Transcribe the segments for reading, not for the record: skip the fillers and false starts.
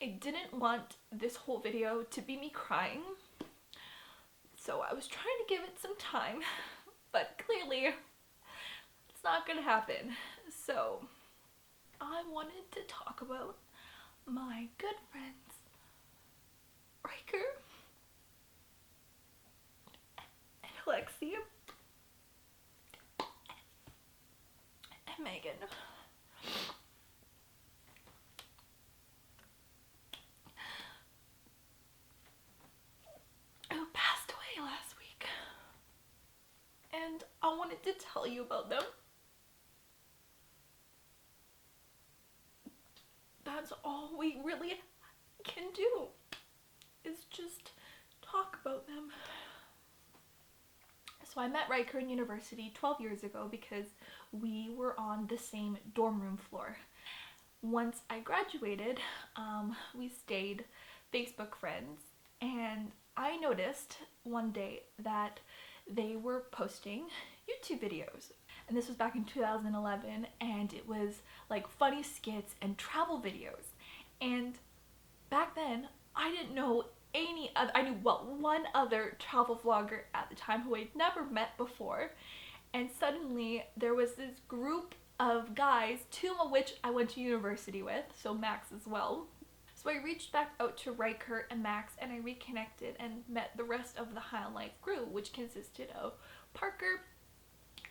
I didn't want this whole video to be me crying, so I was trying to give it some time, but clearly it's not gonna happen. So I wanted to talk about my good friends Ryker and Alexey and Megan. Who passed away last week. And I wanted to tell you about them. That's all we really can do, is just talk about them. So I met Ryker in university 12 years ago because we were on the same dorm room floor. Once I graduated, we stayed Facebook friends, and I noticed one day that they were posting YouTube videos. And this was back in 2011, and it was like funny skits and travel videos. And back then, I didn't know any other, I knew one other travel vlogger at the time who I'd never met before. And suddenly there was this group of guys, two of which I went to university with, so Max as well. So I reached back out to Ryker and Max, and I reconnected and met the rest of the High on Life crew, which consisted of Parker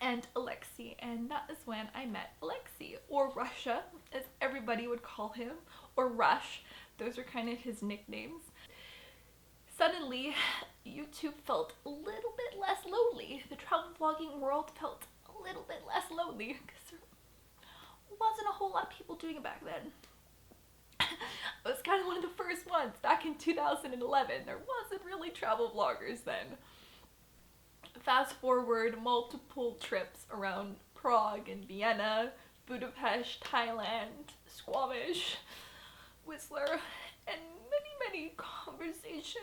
and Alexey, and that is when I met Alexey, or Russia, as everybody would call him, or Rush. Those are kind of his nicknames. Suddenly, YouTube felt a little bit less lonely. The travel vlogging world felt a little bit less lonely, because there wasn't a whole lot of people doing it back then. I was kind of one of the first ones back in 2011. There wasn't really travel vloggers then. Fast forward multiple trips around Prague and Vienna, Budapest, Thailand, Squamish, Whistler, and many conversations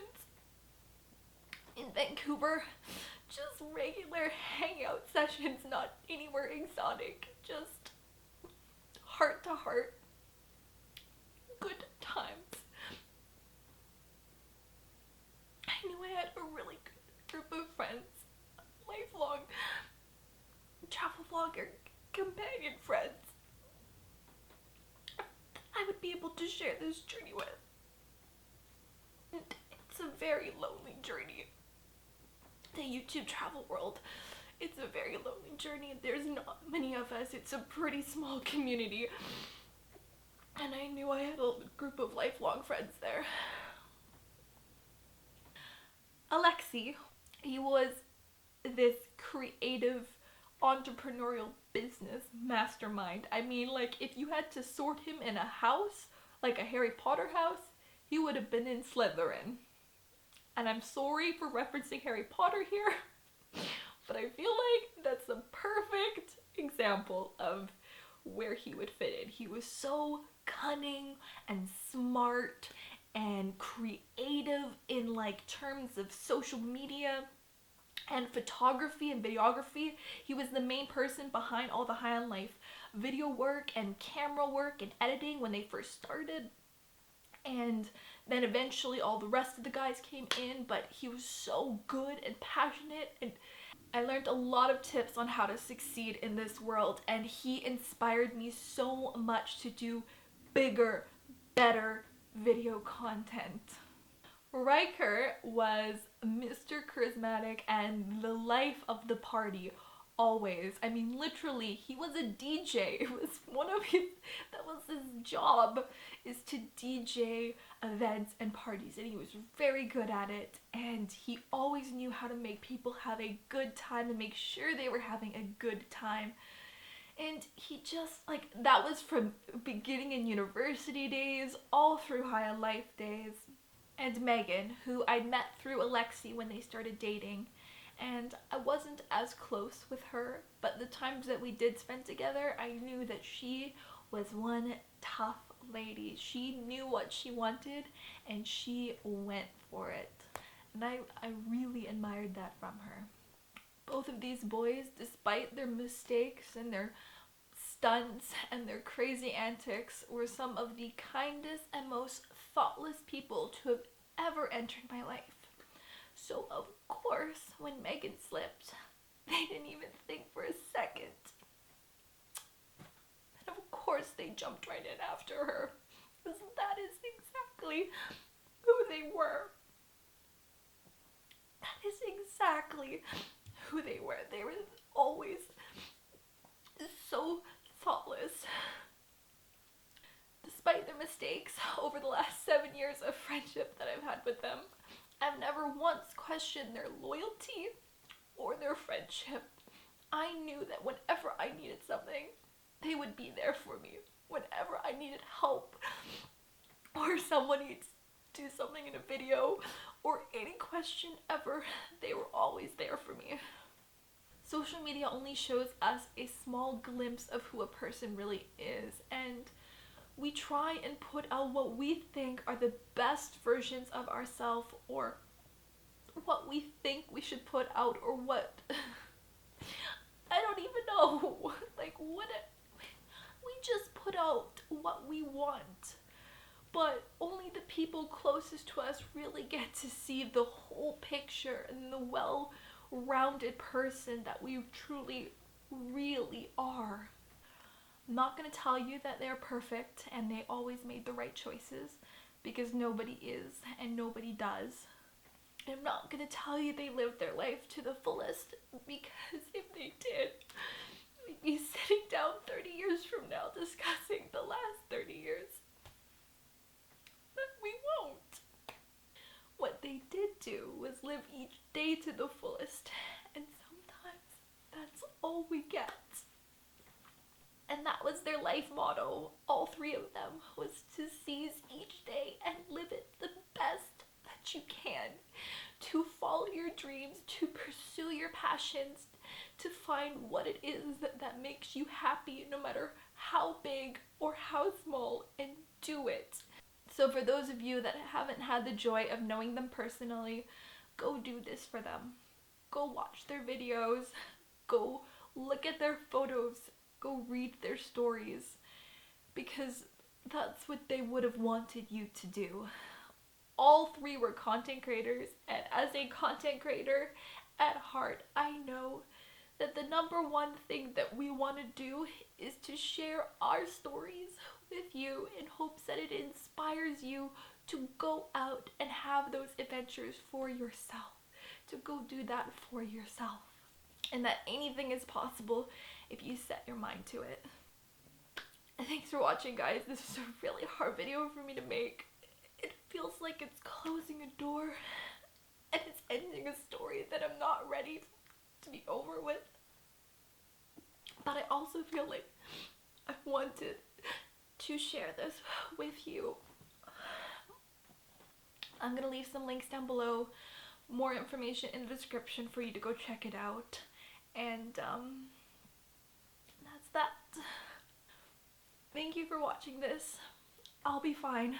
in Vancouver. Just regular hangout sessions, not anywhere exotic, just heart to heart, good times. I knew I had a really good group of friends, lifelong travel vlogger companion friends I would be able to share this journey with. And it's a very lonely journey. The YouTube travel world, it's a very lonely journey. There's not many of us. It's a pretty small community. And I knew I had a group of lifelong friends there. Alexey, he was this creative entrepreneurial business mastermind. I mean, like, if you had to sort him in a house, like a Harry Potter house, he would have been in Slytherin. And I'm sorry for referencing Harry Potter here, but I feel like that's a perfect example of where he would fit in. He was so cunning and smart and creative in like terms of social media and photography and videography. He was the main person behind all the High on Life video work and camera work and editing when they first started. And then eventually all the rest of the guys came in, but he was so good and passionate, and I learned a lot of tips on how to succeed in this world, and he inspired me so much to do bigger, better video content. Ryker was Mr. Charismatic and the life of the party, always. I mean, literally, he was a DJ. It was one of his, that was his job, is to DJ events and parties, and he was very good at it, and he always knew how to make people have a good time and make sure they were having a good time. And he just, like, that was from beginning in university days all through High on Life days. And Megan, who I'd met through Alexey when they started dating, and I wasn't as close with her, but the times that we did spend together, I knew that she was one tough lady. She knew what she wanted, and she went for it. And I really admired that from her. Both of these boys, despite their mistakes and their stunts and their crazy antics, were some of the kindest and most thoughtless people to have ever entered my life. So of course, when Megan slipped, they didn't even think for a second. And of course they jumped right in after her, because that is exactly who they were. That is exactly who they were. They were always so thoughtless. Despite their mistakes over the last 7 years of friendship that I've had with them, I've never once questioned their loyalty or their friendship. I knew that whenever I needed something, they would be there for me. Whenever I needed help, or someone needs to do something in a video, or any question ever, they were always there for me. Social media only shows us a small glimpse of who a person really is, and we try and put out what we think are the best versions of ourselves, or what we think we should put out, or what I don't even know. We just put out what we want, but only the people closest to us really get to see the whole picture and the well-rounded person that we truly, really are. I'm not going to tell you that they're perfect and they always made the right choices, because nobody is and nobody does. I'm not going to tell you they lived their life to the fullest, because if they did, we'd be sitting down 30 years from now discussing the last 30 years. But we won't. What they did do was live each day to the fullest, and sometimes that's all we get. And that was their life motto, all three of them, was to seize each day and live it the best that you can, to follow your dreams, to pursue your passions, to find what it is that makes you happy, no matter how big or how small, and do it. So for those of you that haven't had the joy of knowing them personally, go do this for them. Go watch their videos, go look at their photos, go read their stories, because that's what they would have wanted you to do. All three were content creators, and as a content creator at heart, I know that the number one thing that we want to do is to share our stories with you in hopes that it inspires you to go out and have those adventures for yourself, to go do that for yourself, and that anything is possible if you set your mind to it. And thanks for watching, guys. This is a really hard video for me to make. It feels like it's closing a door and it's ending a story that I'm not ready to be over with. But I also feel like I wanted to share this with you. I'm going to leave some links down below, more information in the description for you to go check it out. And that's that. Thank you for watching this. I'll be fine.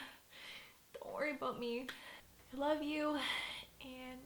Don't worry about me. I love you, and